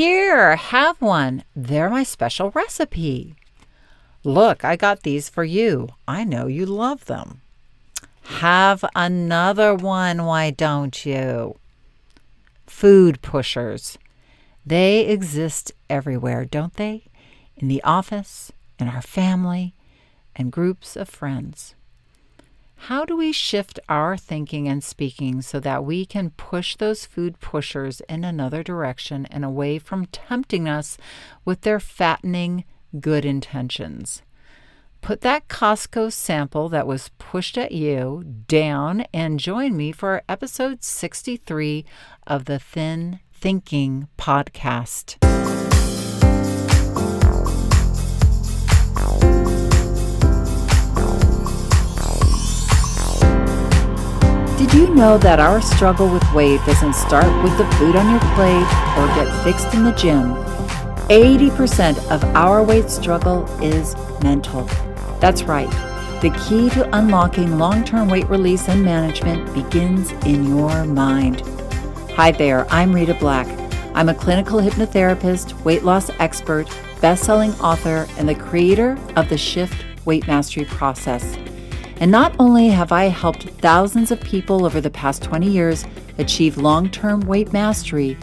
Here, have one. They're my special recipe. Look, I got these for you. I know you love them. Have another one, why don't you? Food pushers. They exist everywhere, don't they? In the office, in our family, and groups of friends. How do we shift our thinking and speaking so that we can push those food pushers in another direction and away from tempting us with their fattening good intentions? Put that Costco sample that was pushed at you down and join me for episode 63 of the Thin Thinking podcast. Did you know that our struggle with weight doesn't start with the food on your plate or get fixed in the gym? 80% of our weight struggle is mental. That's right. The key to unlocking long-term weight release and management begins in your mind. Hi there, I'm Rita Black. I'm a clinical hypnotherapist, weight loss expert, best-selling author, and the creator of the Shift Weight Mastery process. And not only have I helped thousands of people over the past 20 years achieve long-term weight mastery,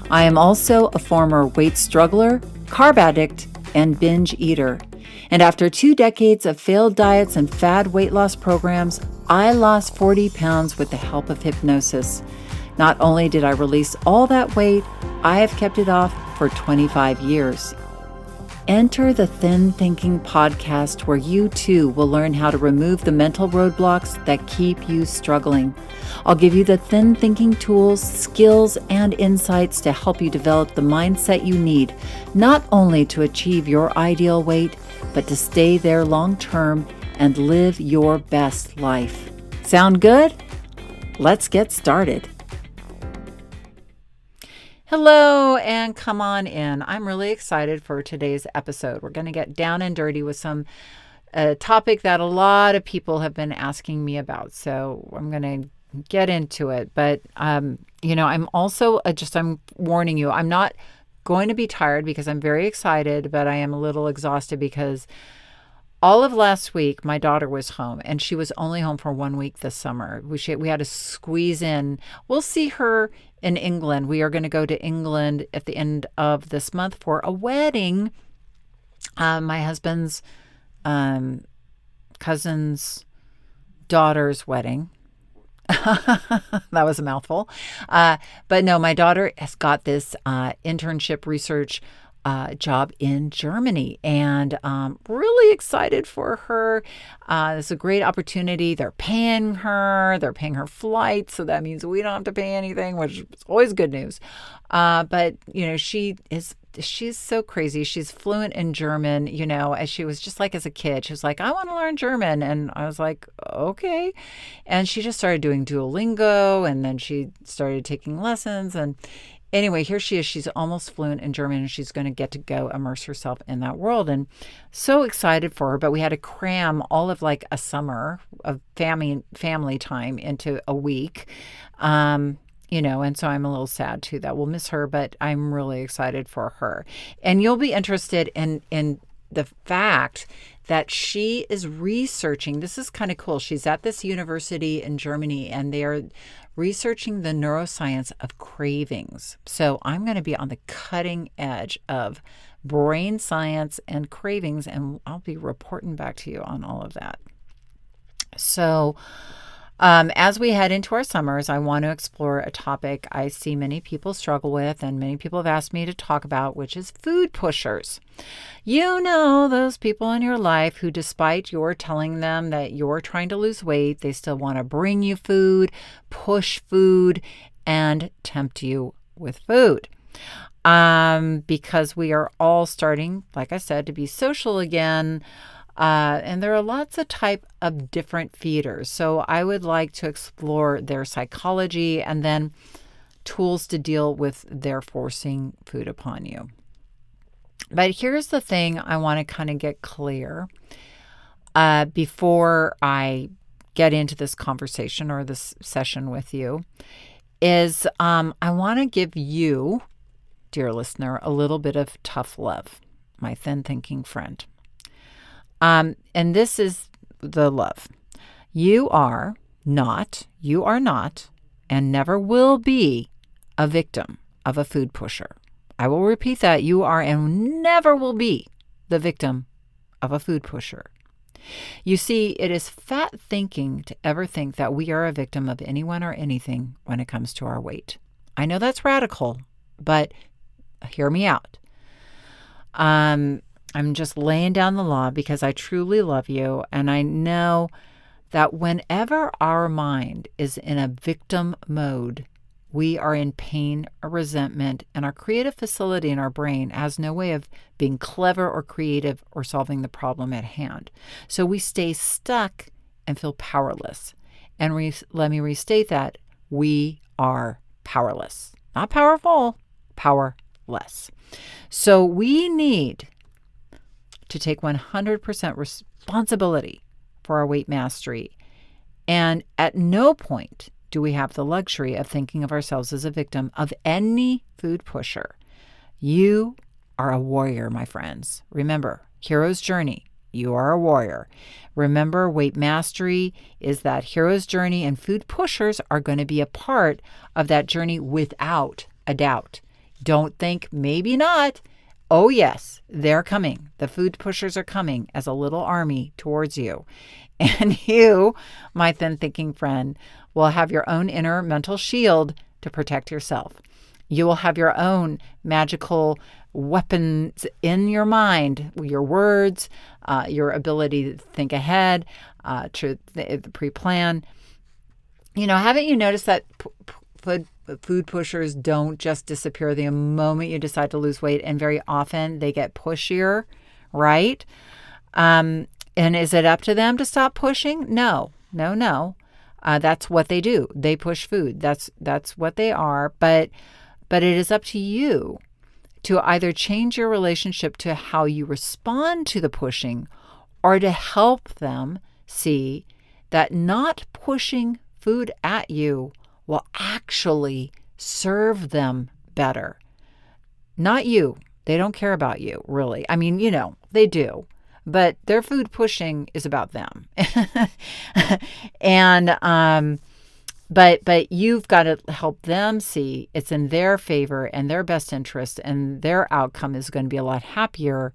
I am also a former weight struggler, carb addict, and binge eater. And after 2 decades of failed diets and fad weight loss programs, I lost 40 pounds with the help of hypnosis. Not only did I release all that weight, I have kept it off for 25 years. Enter the Thin Thinking podcast where you too will learn how to remove the mental roadblocks that keep you struggling. I'll give you the thin thinking tools, skills, and insights to help you develop the mindset you need, not only to achieve your ideal weight, but to stay there long term and live your best life. Sound good? Let's get started. Hello, and come on in. I'm really excited for today's episode. We're going to get down and dirty with some topic that a lot of people have been asking me about. So I'm going to get into it. But, I'm also I'm warning you, I'm not going to be tired because I'm very excited, but I am a little exhausted because all of last week, my daughter was home, and she was only home for 1 week this summer. We had to squeeze in. We'll see her in England. We are going to go to England at the end of this month for a wedding. My husband's cousin's daughter's wedding. That was a mouthful. But no, my daughter has got this internship research job in Germany, and really excited for her. It's a great opportunity. They're paying her flights, so that means we don't have to pay anything, which is always good news. But she's so crazy. She's fluent in German, as she was just like as a kid. She was like, I want to learn German. And I was like, okay. And she just started doing Duolingo, and then she started taking lessons. And anyway, here she is. She's almost fluent in German, and she's going to go immerse herself in that world. And so excited for her. But we had to cram all of like a summer of family time into a week. And so I'm a little sad too that we'll miss her, but I'm really excited for her. And you'll be interested in the fact that she is researching. This is kind of cool. She's at this university in Germany, and they're researching the neuroscience of cravings. So I'm going to be on the cutting edge of brain science and cravings, and I'll be reporting back to you on all of that. So as we head into our summers, I want to explore a topic I see many people struggle with, and many people have asked me to talk about, which is food pushers. Those people in your life who, despite your telling them that you're trying to lose weight, they still want to bring you food, push food, and tempt you with food. Because we are all starting, like I said, to be social again. And there are lots of type of different feeders. So I would like to explore their psychology and then tools to deal with their forcing food upon you. But here's the thing I want to kind of get clear before I get into this conversation or this session with you is I want to give you dear listener, a little bit of tough love, my thin thinking friend. And this is the love. You are not, and never will be a victim of a food pusher. I will repeat that. You are and never will be the victim of a food pusher. You see, it is fat thinking to ever think that we are a victim of anyone or anything when it comes to our weight. I know that's radical, but hear me out. I'm just laying down the law because I truly love you, and I know that whenever our mind is in a victim mode, we are in pain or resentment, and our creative facility in our brain has no way of being clever or creative or solving the problem at hand. So we stay stuck and feel powerless. And let me restate that. We are powerless. Not powerful, powerless. So we need to take 100% responsibility for our weight mastery. And at no point do we have the luxury of thinking of ourselves as a victim of any food pusher. You are a warrior, my friends. Remember, hero's journey. You are a warrior. Remember, weight mastery is that hero's journey, and food pushers are going to be a part of that journey without a doubt. Don't think maybe not. Oh, yes, they're coming. The food pushers are coming as a little army towards you. And you, my thin thinking friend, will have your own inner mental shield to protect yourself. You will have your own magical weapons in your mind, your words, your ability to think ahead, to pre-plan. Haven't you noticed that food pushers don't just disappear the moment you decide to lose weight, and very often they get pushier, right? And is it up to them to stop pushing? No. That's what they do. They push food. That's what they are. But it is up to you to either change your relationship to how you respond to the pushing, or to help them see that not pushing food at you will actually serve them better. Not you. They don't care about you, really. I mean, they do. But their food pushing is about them. And but you've got to help them see it's in their favor and their best interest, and their outcome is going to be a lot happier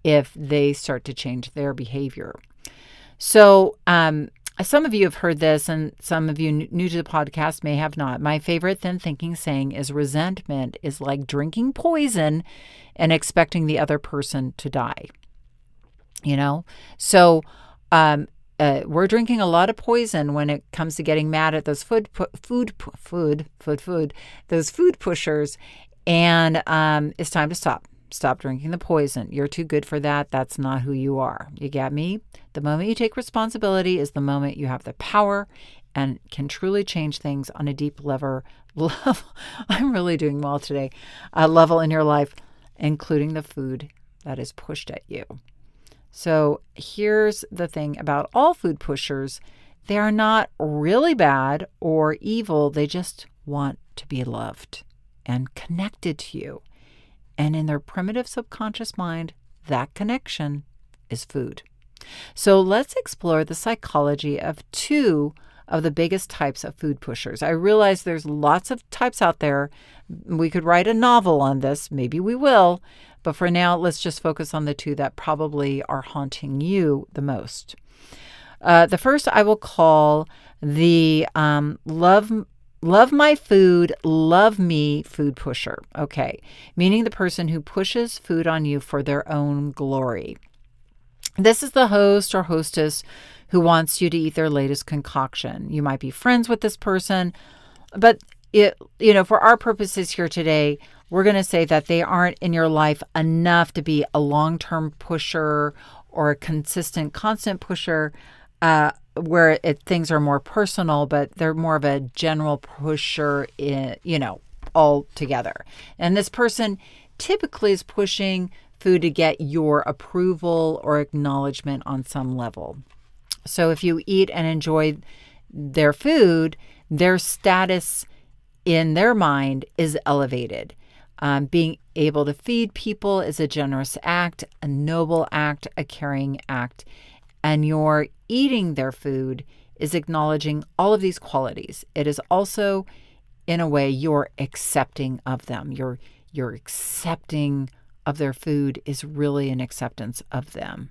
if they start to change their behavior. So some of you have heard this, and some of you new to the podcast may have not. My favorite thin thinking saying is, resentment is like drinking poison and expecting the other person to die. So we're drinking a lot of poison when it comes to getting mad at those food pushers, and it's time to stop drinking the poison. You're too good for that. That's not who you are. You get me? The moment you take responsibility is the moment you have the power and can truly change things on a deep level. I'm really doing well today. Level in your life, including the food that is pushed at you. So here's the thing about all food pushers. They are not really bad or evil. They just want to be loved and connected to you. And in their primitive subconscious mind, that connection is food. So let's explore the psychology of two of the biggest types of food pushers. I realize there's lots of types out there. We could write a novel on this. Maybe we will. But for now, let's just focus on the two that probably are haunting you the most. The first I will call the love my food, love me food pusher. Okay, meaning the person who pushes food on you for their own glory. This is the host or hostess who wants you to eat their latest concoction. You might be friends with this person, but for our purposes here today, we're going to say that they aren't in your life enough to be a long-term pusher or a consistent, constant pusher, where things are more personal, but they're more of a general pusher, all together. And this person typically is pushing food to get your approval or acknowledgement on some level. So if you eat and enjoy their food, their status in their mind is elevated. Being able to feed people is a generous act, a noble act, a caring act. And your eating their food is acknowledging all of these qualities. It is also, in a way, you're accepting of them. You're accepting of their food is really an acceptance of them.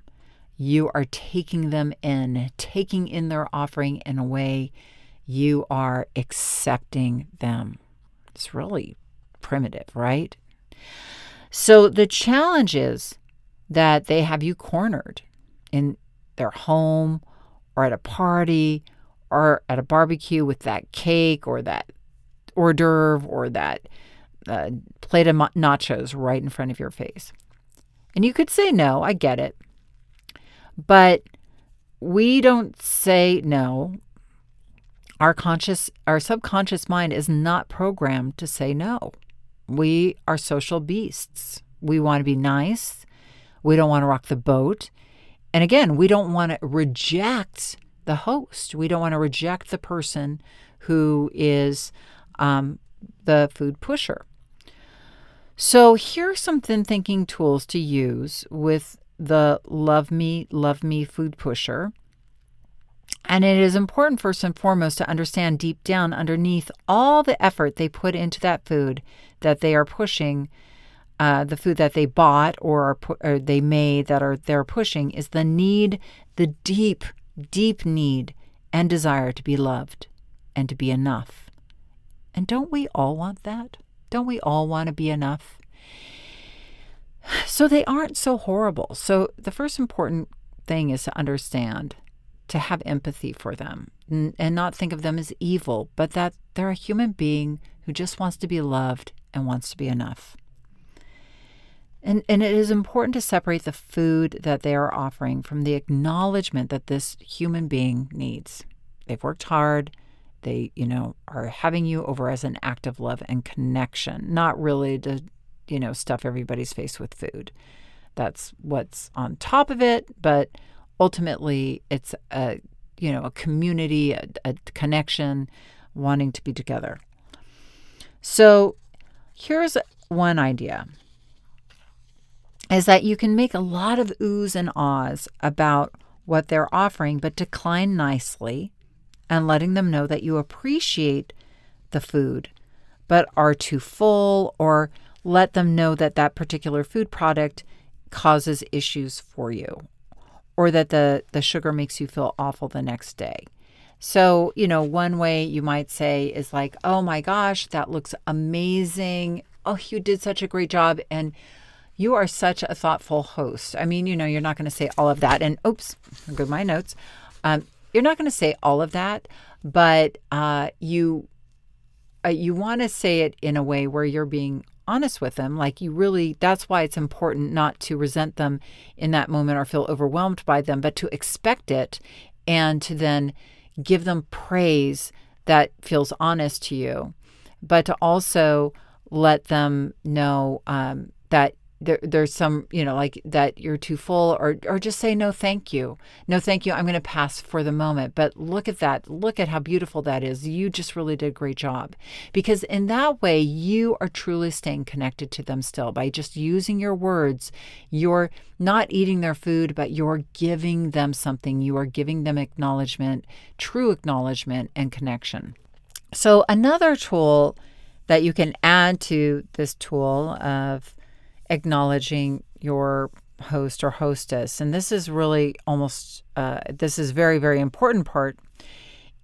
You are taking them in, taking in their offering in a way you are accepting them. It's really primitive, right? So the challenge is that they have you cornered in their home or at a party or at a barbecue with that cake or that hors d'oeuvre or that plate of nachos right in front of your face. And you could say no, I get it. But we don't say no. Our subconscious mind is not programmed to say no. We are social beasts. We want to be nice. We don't want to rock the boat. And again, we don't want to reject the host. We don't want to reject the person who is the food pusher. So here are some thinking tools to use with the love me food pusher. And it is important, first and foremost, to understand deep down underneath all the effort they put into that food that they are pushing, the food that they bought or they made that they're pushing is the need, the deep, deep need and desire to be loved and to be enough. And don't we all want that? Don't we all want to be enough? So they aren't so horrible. So the first important thing is to understand, to have empathy for them and not think of them as evil, but that they're a human being who just wants to be loved and wants to be enough. And it is important to separate the food that they are offering from the acknowledgement that this human being needs. They've worked hard. They, are having you over as an act of love and connection, not really to, stuff everybody's face with food. That's what's on top of it, but ultimately it's a community, a connection, wanting to be together. So here's one idea, is that you can make a lot of oohs and ahs about what they're offering, but decline nicely and letting them know that you appreciate the food, but are too full, or let them know that that particular food product causes issues for you, or that the sugar makes you feel awful the next day. So, one way you might say is like, oh my gosh, that looks amazing. Oh, you did such a great job. And you are such a thoughtful host. I mean, you're not going to say all of that. And oops, I'll go to my notes. You're not going to say all of that, but you want to say it in a way where you're being honest with them. Like that's why it's important not to resent them in that moment or feel overwhelmed by them, but to expect it and to then give them praise that feels honest to you, but to also let them know that there's some, like that you're too full, or just say, no, thank you. No, thank you. I'm going to pass for the moment. But look at that. Look at how beautiful that is. You just really did a great job. Because in that way, you are truly staying connected to them still by just using your words. You're not eating their food, but you're giving them something. You are giving them acknowledgement, true acknowledgement and connection. So another tool that you can add to this tool of acknowledging your host or hostess, and this is really this is very, very important part,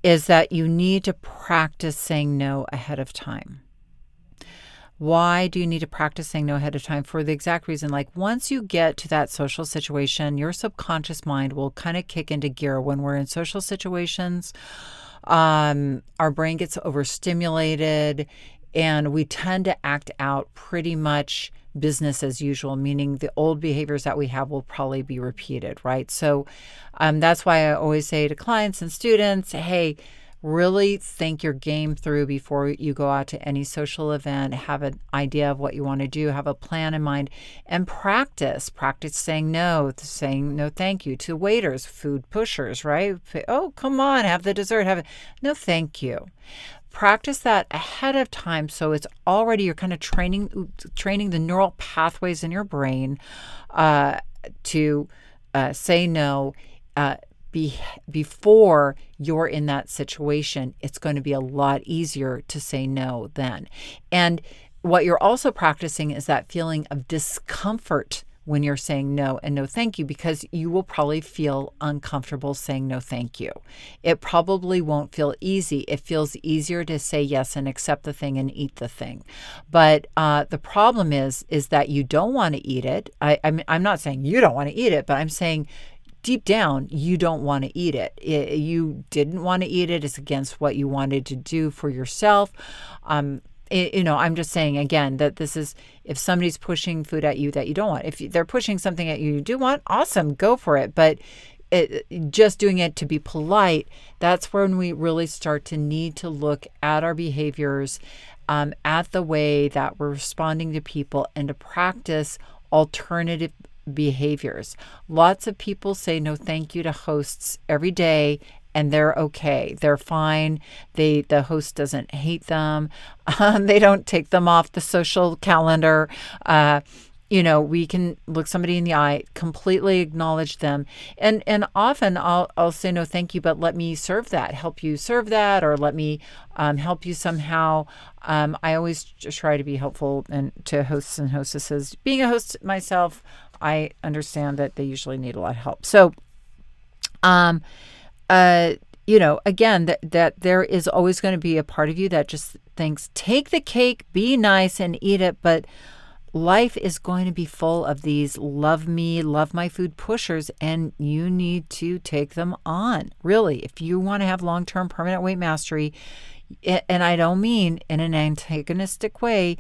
is that you need to practice saying no ahead of time. Why do you need to practice saying no ahead of time? For the exact reason, like once you get to that social situation, your subconscious mind will kind of kick into gear. When we're in social situations, our brain gets overstimulated and we tend to act out pretty much business as usual, meaning the old behaviors that we have will probably be repeated, right? So that's why I always say to clients and students, hey, really think your game through before you go out to any social event. Have an idea of what you want to do, have a plan in mind, and practice saying no thank you to waiters, food pushers, right? Oh, come on, have the dessert, no thank you. practice that ahead of time, so it's already, you're kind of training the neural pathways in your brain to say no before you're in that situation. It's going to be a lot easier to say no then. And what you're also practicing is that feeling of discomfort when you're saying no and no thank you, because you will probably feel uncomfortable saying no thank you. It probably won't feel easy. It feels easier to say yes and accept the thing and eat the thing. But the problem is that you don't want to eat it. I'm not saying you don't want to eat it, but I'm saying deep down, you don't want to eat it. You didn't want to eat it. It's against what you wanted to do for yourself. I'm just saying again that this is, if somebody's pushing food at you that you don't want, if they're pushing something at you do want, awesome, go for it. But just doing it to be polite, that's when we really start to need to look at our behaviors, at the way that we're responding to people, and to practice alternative behaviors. Lots of people say no thank you to hosts every day, and they're okay. They're fine. The host doesn't hate them. They don't take them off the social calendar. We can look somebody in the eye, completely acknowledge them. And often I'll say no thank you, but let me help you serve that, or let me help you somehow. I always try to be helpful and to hosts and hostesses. Being a host myself, I understand that they usually need a lot of help. So, again, that there is always going to be a part of you that just thinks, take the cake, be nice and eat it. But life is going to be full of these love me, love my food pushers, and you need to take them on. Really, if you want to have long-term permanent weight mastery, and I don't mean in an antagonistic way,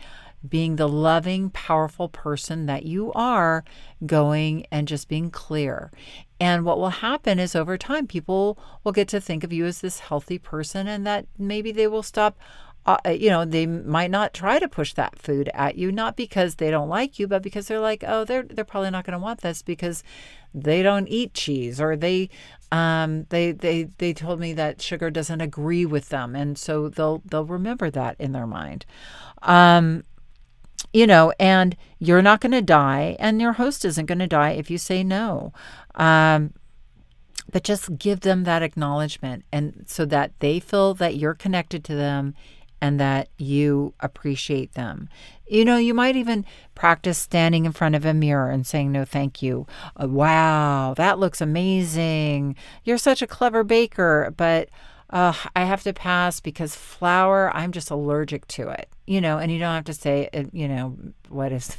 being the loving, powerful person that you are, going and just being clear. And what will happen is over time, people will get to think of you as this healthy person, and that maybe they will stop. They might not try to push that food at you, not because they don't like you, but because they're like, oh, they're probably not going to want this because they don't eat cheese, or they told me that sugar doesn't agree with them, and so they'll remember that in their mind. And you're not going to die, and your host isn't going to die if you say no. But just give them that acknowledgement, and so that they feel that you're connected to them and that you appreciate them. You might even practice standing in front of a mirror and saying no thank you. Wow, that looks amazing. You're such a clever baker, but I have to pass because flour, I'm just allergic to it. And you don't have to say, what's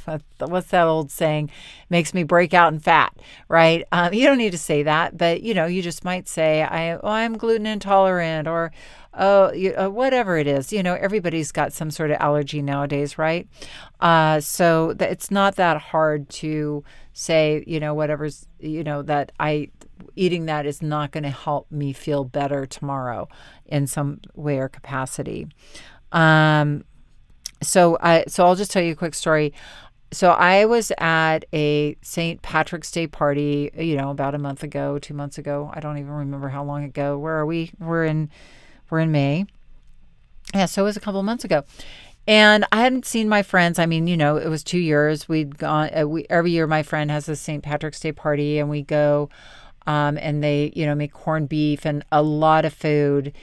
that old saying? Makes me break out in fat, right? You don't need to say that, but you just might say, I'm gluten intolerant, or whatever it is. Everybody's got some sort of allergy nowadays, right? So that it's not that hard to say, whatever's, that eating that is not going to help me feel better tomorrow in some way or capacity. So I'll just tell you a quick story. So I was at a St. Patrick's Day party, about a month ago, 2 months ago. I don't even remember how long ago. Where are we? We're in May. Yeah, so it was a couple of months ago. And I hadn't seen my friends. I mean, it was 2 years. We'd gone, every year my friend has a St. Patrick's Day party, and we go, and they, make corned beef and a lot of food.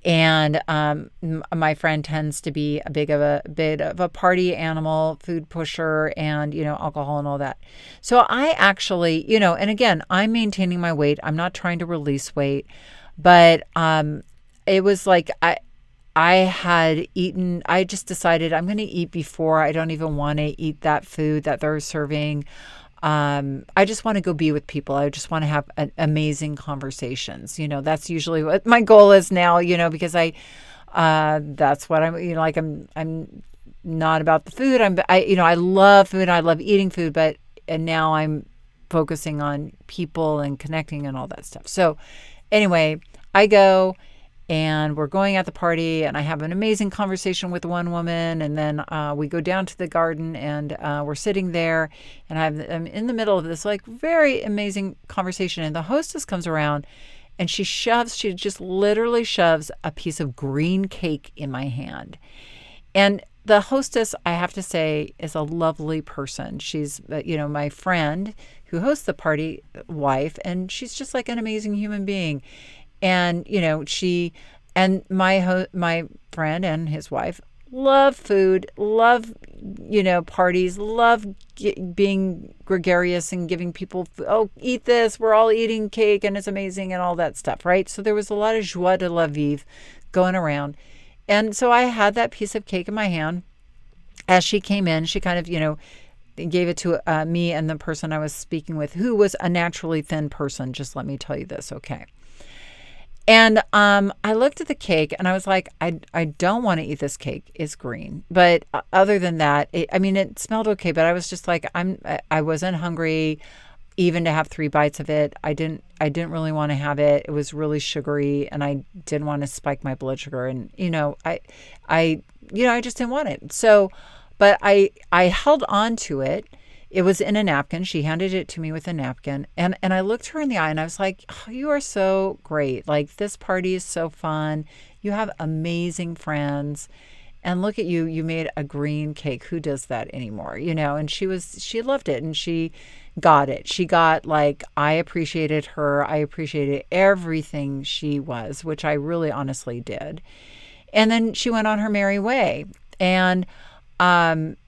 And my friend tends to be a bit of a party animal, food pusher, and, alcohol and all that. So I actually, and again, I'm maintaining my weight. I'm not trying to release weight, but it was like I had eaten, I just decided I'm going to eat before. I don't even want to eat that food that they're serving. I just want to go be with people. I just want to have amazing conversations. That's usually what my goal is now, because that's what I'm, I'm not about the food. I love food. I love eating food, and now I'm focusing on people and connecting and all that stuff. So anyway, I go, and we're going at the party, and I have an amazing conversation with one woman, and then we go down to the garden, and we're sitting there, and I'm in the middle of this very amazing conversation, and the hostess comes around, and she just literally shoves a piece of green cake in my hand. And the hostess, I have to say, is a lovely person. She's, my friend who hosts the party wife, and she's just like an amazing human being. And, she and my friend and his wife love food, love, parties, love being gregarious and giving people, oh, eat this, we're all eating cake and it's amazing and all that stuff, right? So there was a lot of joie de la vivre going around. And so I had that piece of cake in my hand. As she came in, she kind of, gave it to me and the person I was speaking with, who was a naturally thin person. Just let me tell you this, okay? And I looked at the cake and I was like, I don't want to eat this cake. It's green. But other than that, it smelled okay. But I was just like, I wasn't hungry even to have 3 bites of it. I didn't really want to have it. It was really sugary and I didn't want to spike my blood sugar. And, I just didn't want it. So, but I held on to it. It was in a napkin. She handed it to me with a napkin. And I looked her in the eye and I was like, oh, you are so great. Like, this party is so fun. You have amazing friends. And look at you. You made a green cake. Who does that anymore? And she loved it and she got it. She got, like, I appreciated her. I appreciated everything she was, which I really honestly did. And then she went on her merry way and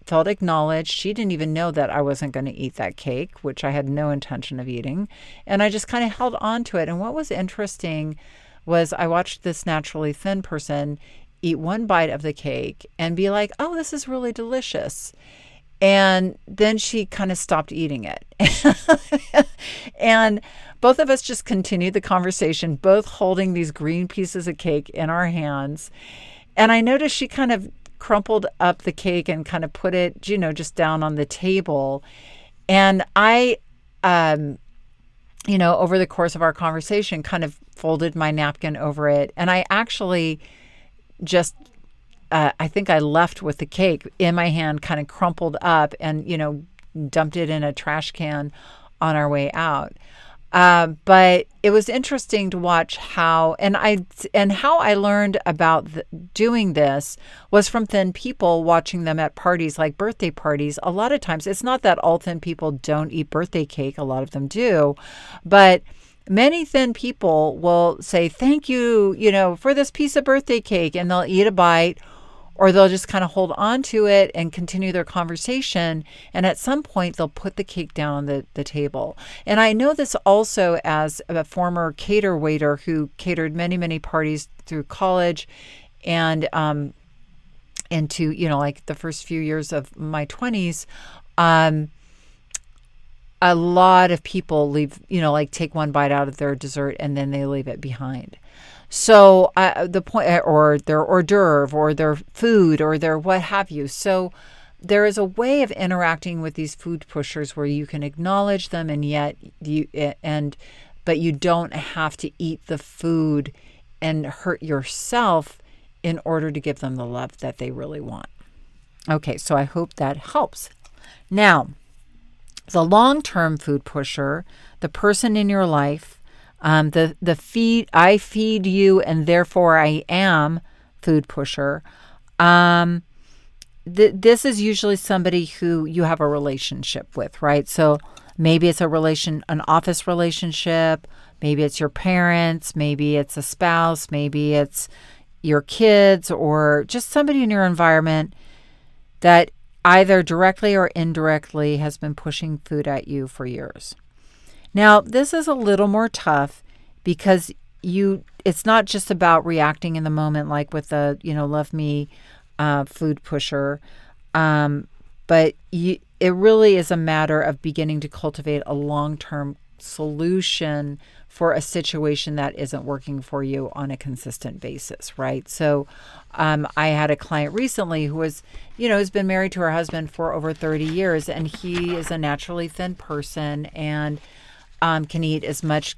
felt acknowledged. She didn't even know that I wasn't going to eat that cake, which I had no intention of eating. And I just kind of held on to it. And what was interesting was I watched this naturally thin person eat 1 bite of the cake and be like, oh, this is really delicious. And then she kind of stopped eating it. And both of us just continued the conversation, both holding these green pieces of cake in our hands. And I noticed she kind of crumpled up the cake and kind of put it, just down on the table. And I, over the course of our conversation, kind of folded my napkin over it. And I actually just, I think I left with the cake in my hand, kind of crumpled up and, dumped it in a trash can on our way out. But it was interesting to watch how I learned about doing this was from thin people, watching them at parties, like birthday parties. A lot of times, it's not that all thin people don't eat birthday cake. A lot of them do, but many thin people will say, thank you, for this piece of birthday cake, and they'll eat a bite. Or they'll just kind of hold on to it and continue their conversation. And at some point, they'll put the cake down on the table. And I know this also as a former cater waiter who catered many, many parties through college and into, like the first few years of my 20s. A lot of people leave, take 1 bite out of their dessert and then they leave it behind. So the point, or their hors d'oeuvre, or their food, or their what have you. So there is a way of interacting with these food pushers where you can acknowledge them, and yet but you don't have to eat the food and hurt yourself in order to give them the love that they really want. Okay, so I hope that helps. Now, the long-term food pusher, the person in your life. I feed you and therefore I am food pusher. This is usually somebody who you have a relationship with, right? So maybe it's an office relationship. Maybe it's your parents. Maybe it's a spouse. Maybe it's your kids, or just somebody in your environment that either directly or indirectly has been pushing food at you for years. Now, this is a little more tough because it's not just about reacting in the moment, like with the, love me food pusher, but it really is a matter of beginning to cultivate a long-term solution for a situation that isn't working for you on a consistent basis, right? So I had a client recently who was, has been married to her husband for over 30 years, and he is a naturally thin person and can eat as much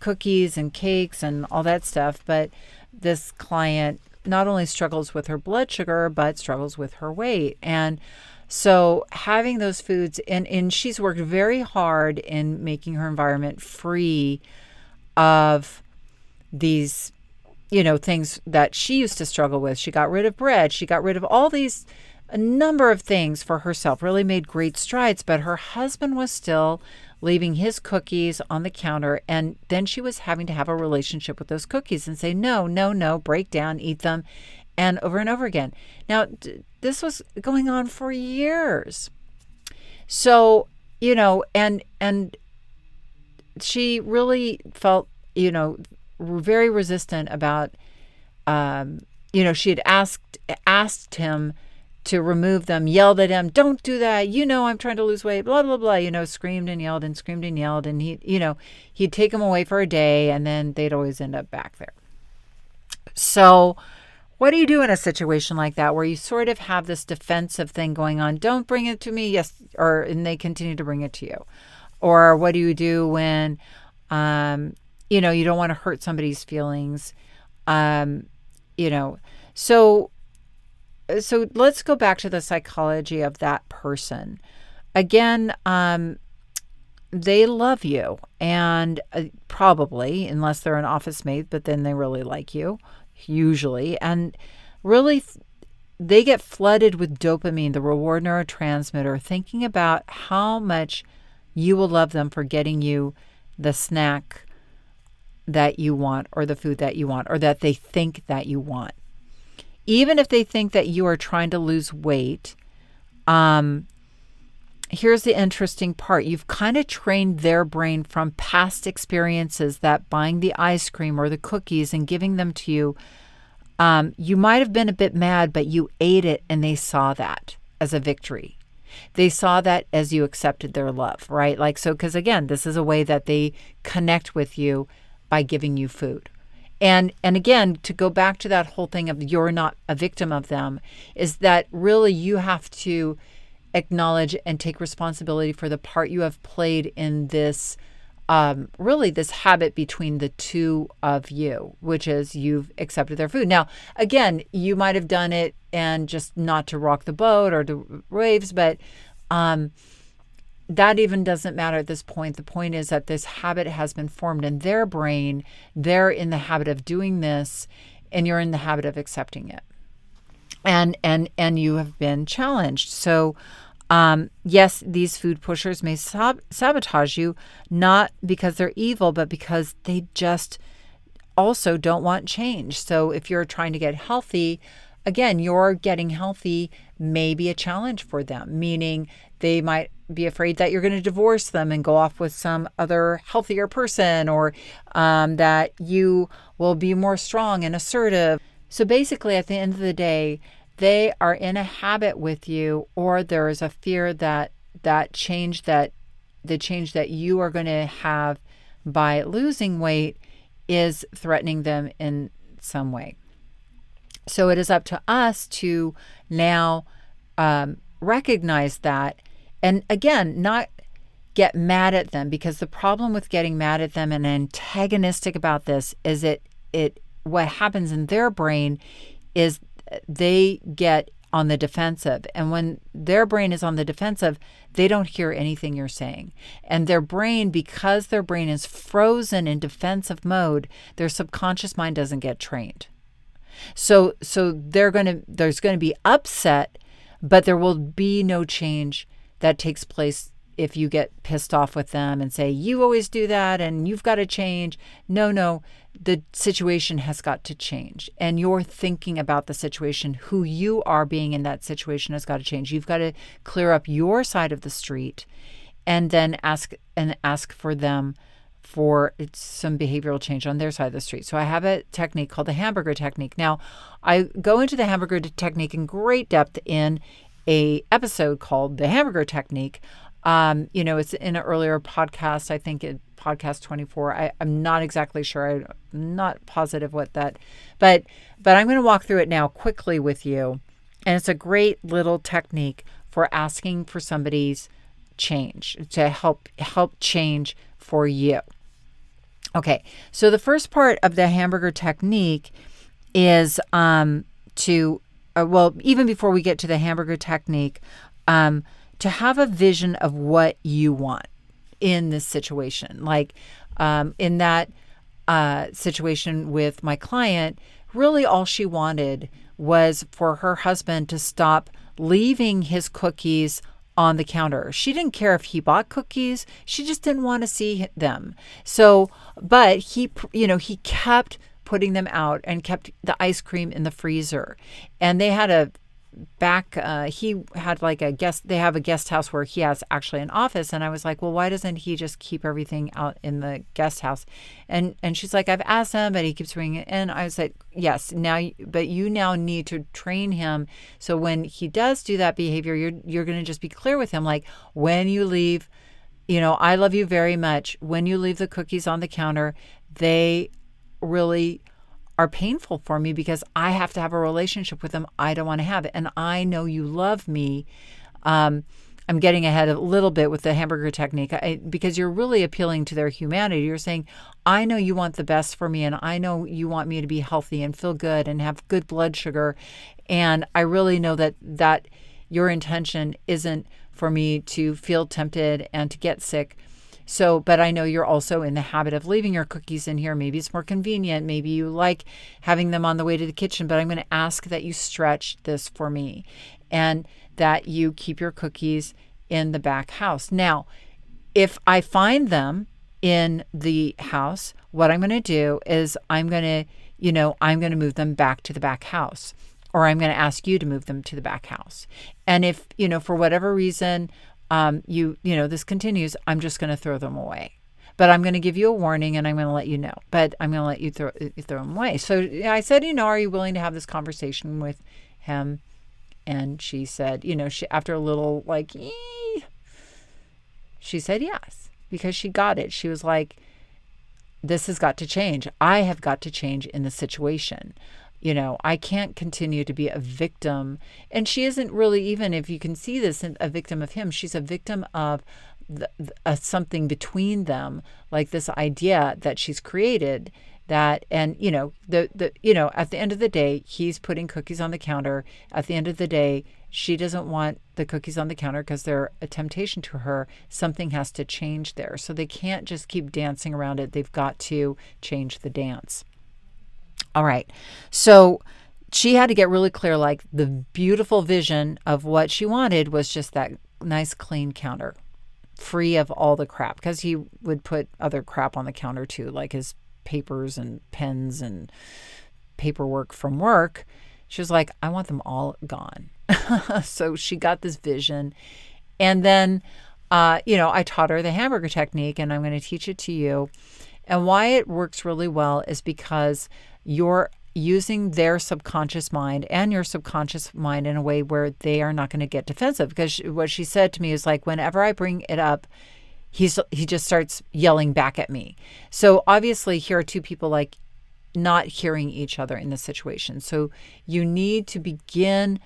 cookies and cakes and all that stuff. But this client not only struggles with her blood sugar, but struggles with her weight. And so having those foods, and she's worked very hard in making her environment free of these, things that she used to struggle with. She got rid of bread. She got rid of all these, a number of things for herself, really made great strides, but her husband was still leaving his cookies on the counter. And then she was having to have a relationship with those cookies and say, no, no, no, break down, eat them, and over again. Now, this was going on for years. So, and she really felt, very resistant about, she had asked him to remove them, yelled at him, don't do that. I'm trying to lose weight, blah, blah, blah, screamed and yelled. And he'd take them away for a day and then they'd always end up back there. So what do you do in a situation like that where you sort of have this defensive thing going on? Don't bring it to me. Yes. And they continue to bring it to you. Or what do you do when, you don't want to hurt somebody's feelings? So let's go back to the psychology of that person. Again, they love you, and probably, unless they're an office mate, but then they really like you, usually. And really, they get flooded with dopamine, the reward neurotransmitter, thinking about how much you will love them for getting you the snack that you want, or the food that you want, or that they think that you want. Even if they think that you are trying to lose weight, here's the interesting part. You've kind of trained their brain from past experiences that buying the ice cream or the cookies and giving them to you, you might have been a bit mad, but you ate it and they saw that as a victory. They saw that as you accepted their love, right? Because again, this is a way that they connect with you by giving you food. And again, to go back to that whole thing of you're not a victim of them, is that really you have to acknowledge and take responsibility for the part you have played in this, really this habit between the two of you, which is you've accepted their food. Now, again, you might have done it and just not to rock the boat or the waves, but that even doesn't matter at this point. The point is that this habit has been formed in their brain. They're in the habit of doing this, and you're in the habit of accepting it. And you have been challenged. So, yes, these food pushers may sabotage you, not because they're evil, but because they just also don't want change. So if you're trying to get healthy, again, your getting healthy may be a challenge for them, meaning they might be afraid that you're going to divorce them and go off with some other healthier person, or that you will be more strong and assertive. So basically, at the end of the day, they are in a habit with you, or there is a fear that the change that you are going to have by losing weight is threatening them in some way. So it is up to us to now recognize that. And again, not get mad at them, because the problem with getting mad at them and antagonistic about this is what happens in their brain is they get on the defensive. And when their brain is on the defensive, they don't hear anything you're saying. And their brain, because their brain is frozen in defensive mode, their subconscious mind doesn't get trained. So there's going to be upset, but there will be no change that takes place if you get pissed off with them and say, you always do that and you've got to change. No, the situation has got to change. And you're thinking about the situation, who you are being in that situation has got to change. You've got to clear up your side of the street and then ask for them for some behavioral change on their side of the street. So I have a technique called the Hamburger Technique. Now, I go into the Hamburger Technique in great depth in a episode called the Hamburger Technique. It's in an earlier podcast, I think in podcast 24. I'm not exactly sure. I'm not positive what that, but I'm going to walk through it now quickly with you. And it's a great little technique for asking for somebody's change, to help change for you. Okay. So the first part of the Hamburger Technique is, even before we get to the Hamburger Technique, to have a vision of what you want in this situation. Like, in that situation with my client, really all she wanted was for her husband to stop leaving his cookies on the counter. She didn't care if he bought cookies. She just didn't want to see them. So, but he kept putting them out and kept the ice cream in the freezer. And they had he had like they have a guest house where he has actually an office. And I was like, well, why doesn't he just keep everything out in the guest house? And she's like, I've asked him, but he keeps bringing it in. I was like, yes, but you now need to train him. So when he does do that behavior, you're going to just be clear with him. Like, when you leave, I love you very much. When you leave the cookies on the counter, they really are painful for me because I have to have a relationship with them I don't want to have it. And I know you love me. I'm getting ahead a little bit with the Hamburger Technique because you're really appealing to their humanity. You're saying, I know you want the best for me, and I know you want me to be healthy and feel good and have good blood sugar. And I really know that your intention isn't for me to feel tempted and to get sick. So, but I know you're also in the habit of leaving your cookies in here. Maybe it's more convenient. Maybe you like having them on the way to the kitchen, but I'm going to ask that you stretch this for me and that you keep your cookies in the back house. Now, if I find them in the house, what I'm going to do is I'm going to move them back to the back house, or I'm going to ask you to move them to the back house. And if, for whatever reason, this continues, I'm just going to throw them away. But I'm going to give you a warning and I'm going to let you know. But I'm going to let you throw them away. So I said, are you willing to have this conversation with him? And she said, she, after a little she said yes, because she got it. She was like, this has got to change. I have got to change in the situation. I can't continue to be a victim. And she isn't really, even if you can see this, a victim of him. She's a victim of something between them, like this idea that she's created that, and, at the end of the day, he's putting cookies on the counter. At the end of the day, she doesn't want the cookies on the counter because they're a temptation to her. Something has to change there. So they can't just keep dancing around it. They've got to change the dance. All right. So she had to get really clear, like the beautiful vision of what she wanted was just that nice clean counter, free of all the crap, because he would put other crap on the counter too, like his papers and pens and paperwork from work. She was like, I want them all gone. So she got this vision. And then, I taught her the Hamburger Technique, and I'm going to teach it to you. And why it works really well is because you're using their subconscious mind and your subconscious mind in a way where they are not going to get defensive. Because what she said to me is like, whenever I bring it up, he just starts yelling back at me. So obviously here are two people like not hearing each other in this situation. So you need to begin.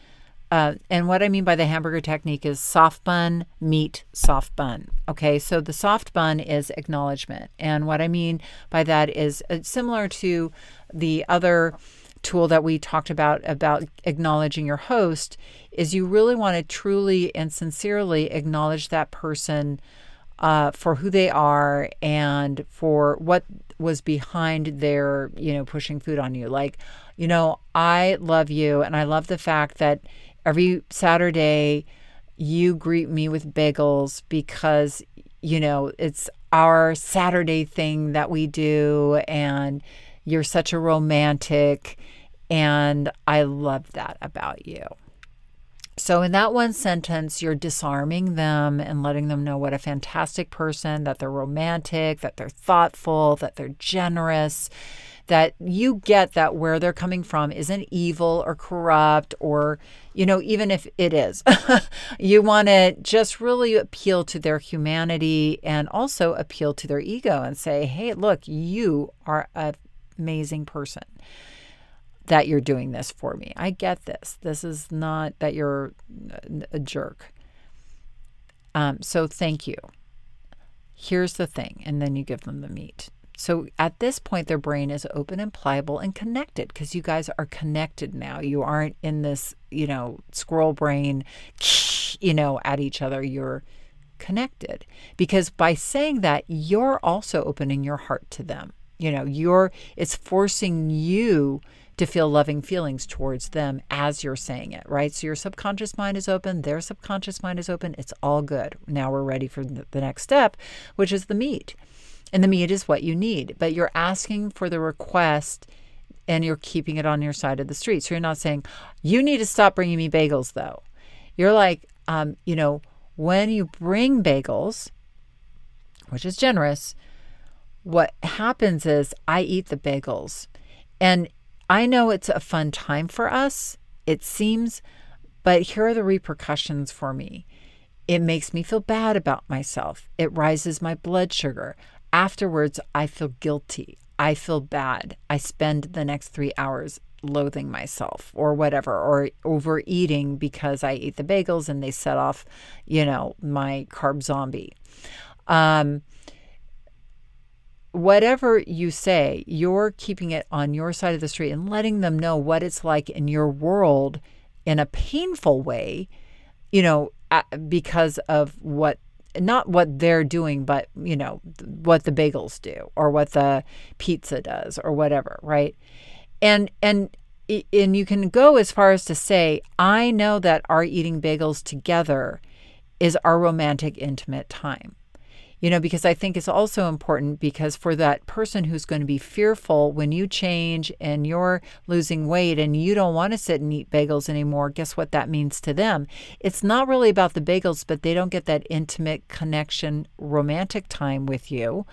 And what I mean by the Hamburger Technique is soft bun, meat, soft bun. Okay, so the soft bun is acknowledgement. And what I mean by that is similar to the other tool that we talked about acknowledging your host, is you really want to truly and sincerely acknowledge that person for who they are and for what was behind their, pushing food on you. Like, I love you, and I love the fact that every Saturday you greet me with bagels because, it's our Saturday thing that we do, and you're such a romantic, and I love that about you. So in that one sentence, you're disarming them and letting them know what a fantastic person, that they're romantic, that they're thoughtful, that they're generous, that you get that where they're coming from isn't evil or corrupt or, even if it is. You want to just really appeal to their humanity and also appeal to their ego and say, hey, look, you are an amazing person that you're doing this for me. I get this. This is not that you're a jerk. So thank you. Here's the thing. And then you give them the meat. So at this point, their brain is open and pliable and connected because you guys are connected now. You aren't in this, squirrel brain, at each other. You're connected because by saying that, you're also opening your heart to them. It's forcing you to feel loving feelings towards them as you're saying it, right? So your subconscious mind is open, their subconscious mind is open. It's all good. Now we're ready for the next step, which is the meat. And the meat is what you need, but you're asking for the request and you're keeping it on your side of the street. So you're not saying, you need to stop bringing me bagels though. You're like, when you bring bagels, which is generous, what happens is I eat the bagels. And I know it's a fun time for us, it seems, but here are the repercussions for me. It makes me feel bad about myself. It rises my blood sugar. Afterwards, I feel guilty. I feel bad. I spend the next 3 hours loathing myself or whatever, or overeating because I ate the bagels and they set off, my carb zombie. Whatever you say, you're keeping it on your side of the street and letting them know what it's like in your world in a painful way, because of not what they're doing, but, what the bagels do or what the pizza does or whatever, right? And you can go as far as to say, I know that our eating bagels together is our romantic, intimate time. Because I think it's also important, because for that person who's going to be fearful when you change and you're losing weight and you don't want to sit and eat bagels anymore, guess what that means to them? It's not really about the bagels, but they don't get that intimate connection, romantic time with you,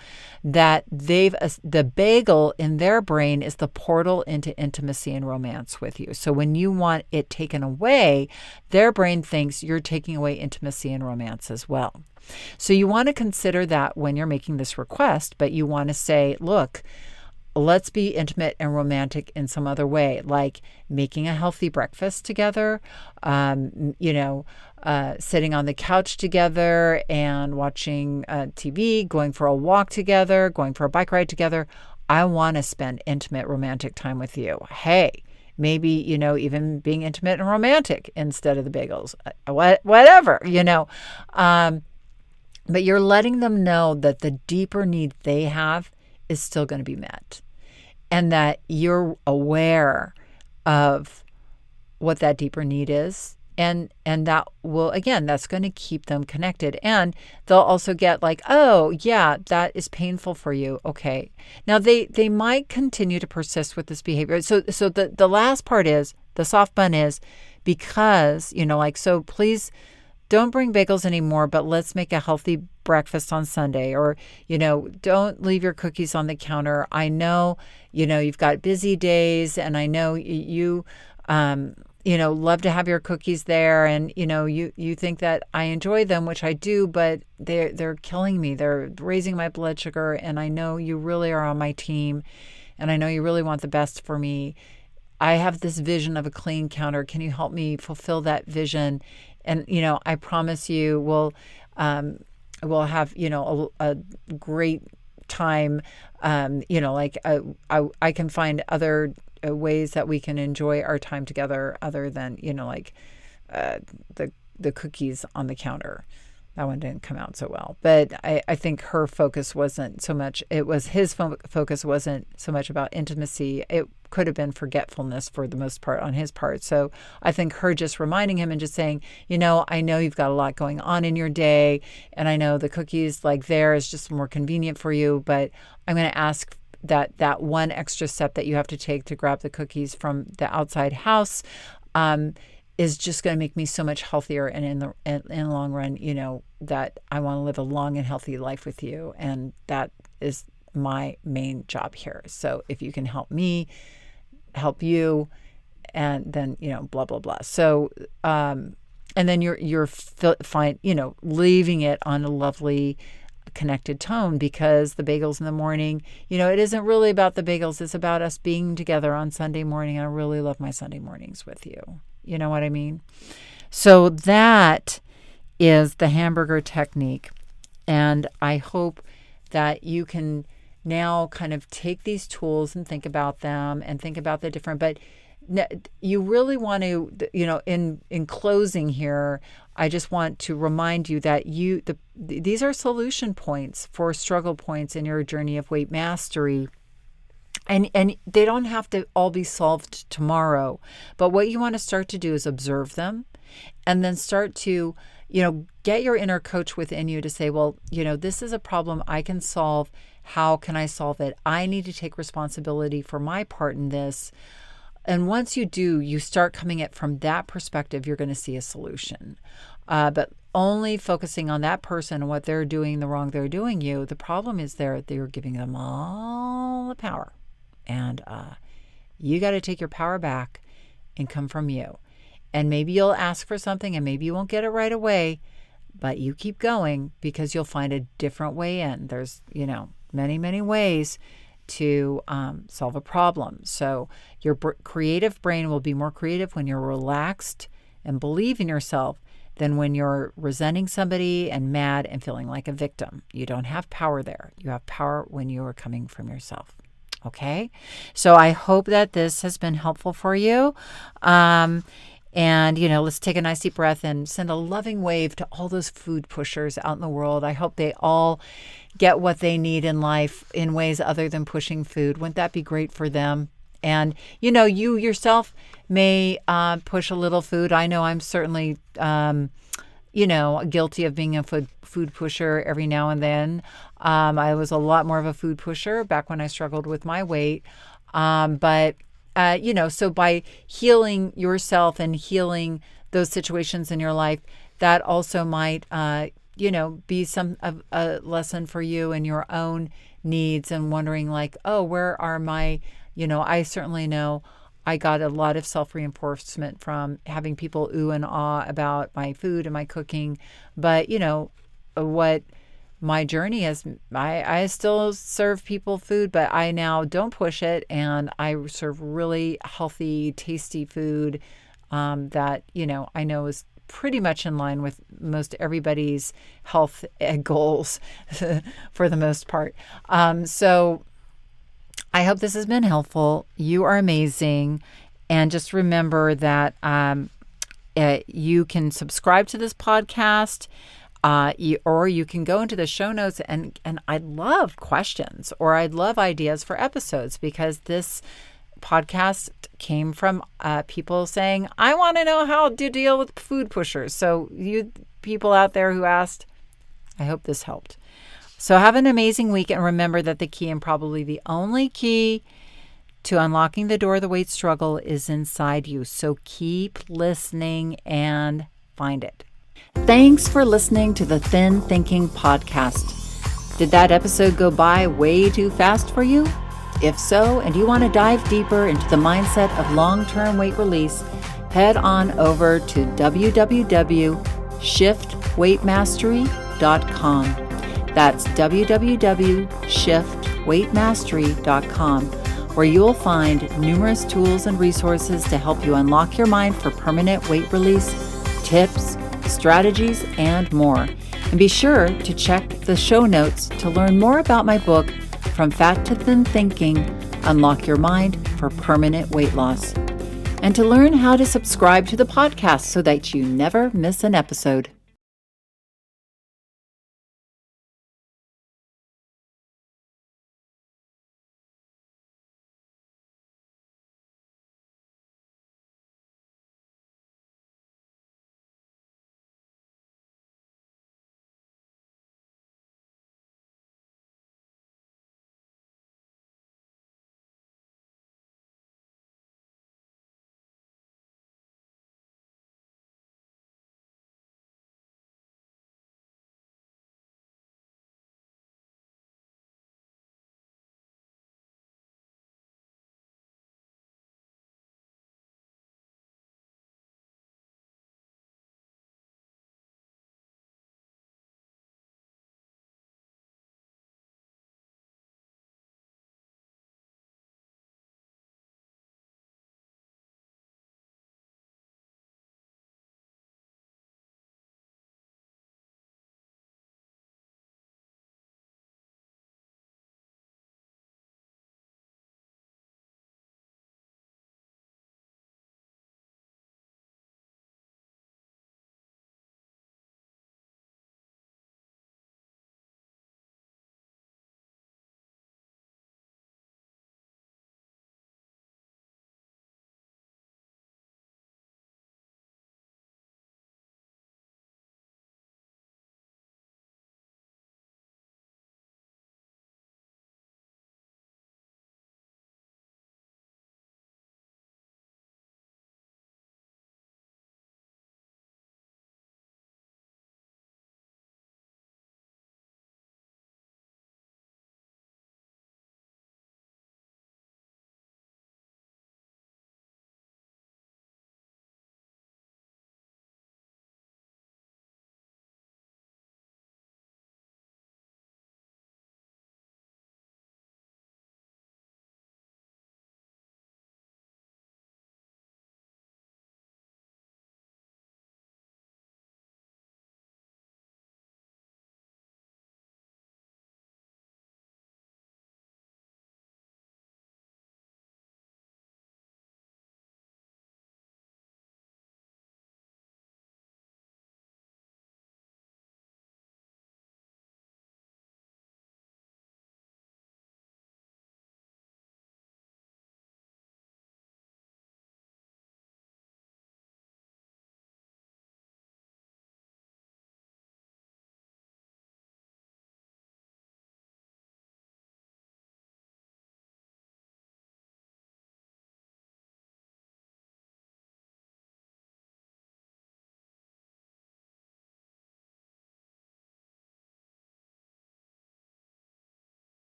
that the bagel in their brain is the portal into intimacy and romance with you. So when you want it taken away, their brain thinks you're taking away intimacy and romance as well. So you want to consider that when you're making this request, but you want to say, look, let's be intimate and romantic in some other way, like making a healthy breakfast together, sitting on the couch together and watching TV, going for a walk together, going for a bike ride together. I want to spend intimate, romantic time with you. Hey, maybe, even being intimate and romantic instead of the bagels, whatever. But you're letting them know that the deeper need they have is still going to be met, and that you're aware of what that deeper need is. And that will, again, that's going to keep them connected. And they'll also get like, oh, yeah, that is painful for you. Okay. Now, they might continue to persist with this behavior. So the last part is, the soft bun is, because, so please don't bring bagels anymore, but let's make a healthy breakfast on Sunday. Or, don't leave your cookies on the counter. I know, you've got busy days, and I know you love to have your cookies there, and, you think that I enjoy them, which I do, but they're killing me. They're raising my blood sugar, and I know you really are on my team, and I know you really want the best for me. I have this vision of a clean counter. Can you help me fulfill that vision? And, I promise you we'll have, a great time. I can find other ways that we can enjoy our time together other than, the cookies on the counter. That one didn't come out so well. But I think her focus wasn't so much, his focus wasn't so much about intimacy. It could have been forgetfulness for the most part on his part. So I think her just reminding him and just saying, I know you've got a lot going on in your day, and I know the cookies like there is just more convenient for you, but I'm going to ask that one extra step that you have to take to grab the cookies from the outside house is just going to make me so much healthier. And in the long run, that I want to live a long and healthy life with you. And that is my main job here. So if you can help me, help you, and then, blah, blah, blah. So, and then you're fine, leaving it on a lovely connected tone, because the bagels in the morning, it isn't really about the bagels. It's about us being together on Sunday morning. And I really love my Sunday mornings with you. You know what I mean? So that is the Hamburger Technique. And I hope that you can now kind of take these tools and think about them and think about the different, but you really want to, in closing here, I just want to remind you that these are solution points for struggle points in your journey of weight mastery. And they don't have to all be solved tomorrow. But what you want to start to do is observe them and then start to, get your inner coach within you to say, well, this is a problem I can solve. How can I solve it? I need to take responsibility for my part in this. And once you do, you start coming at from that perspective, you're going to see a solution. But only focusing on that person and what they're doing, the wrong they're doing you, the problem is they're giving them all the power. And you got to take your power back and come from you. And maybe you'll ask for something and maybe you won't get it right away, but you keep going because you'll find a different way in. There's, many, many ways to solve a problem. So your creative brain will be more creative when you're relaxed and believe in yourself than when you're resenting somebody and mad and feeling like a victim. You don't have power there. You have power when you are coming from yourself. Okay? So I hope that this has been helpful for you. And, let's take a nice deep breath and send a loving wave to all those food pushers out in the world. I hope they all get what they need in life in ways other than pushing food. Wouldn't that be great for them? And, you yourself may push a little food. I know I'm certainly, guilty of being a food pusher every now and then. I was a lot more of a food pusher back when I struggled with my weight. So by healing yourself and healing those situations in your life, that also might, be some of a lesson for you and your own needs and wondering like, oh, where are my, I certainly know I got a lot of self-reinforcement from having people ooh and ah about my food and my cooking. But, what my journey is, I still serve people food, but I now don't push it. And I serve really healthy, tasty food that, I know is pretty much in line with most everybody's health goals for the most part. So I hope this has been helpful. You are amazing. And just remember that you can subscribe to this podcast. Or you can go into the show notes and I'd love questions or I'd love ideas for episodes because this podcast came from people saying, I want to know how to deal with food pushers. So you people out there who asked, I hope this helped. So have an amazing week and remember that the key and probably the only key to unlocking the door of the weight struggle is inside you. So keep listening and find it. Thanks for listening to the Thin Thinking Podcast. Did that episode go by way too fast for you? If so, and you want to dive deeper into the mindset of long-term weight release, head on over to www.shiftweightmastery.com. That's www.shiftweightmastery.com, where you'll find numerous tools and resources to help you unlock your mind for permanent weight release, tips, strategies, and more. And be sure to check the show notes to learn more about my book, From Fat to Thin Thinking, Unlock Your Mind for Permanent Weight Loss, and to learn how to subscribe to the podcast so that you never miss an episode.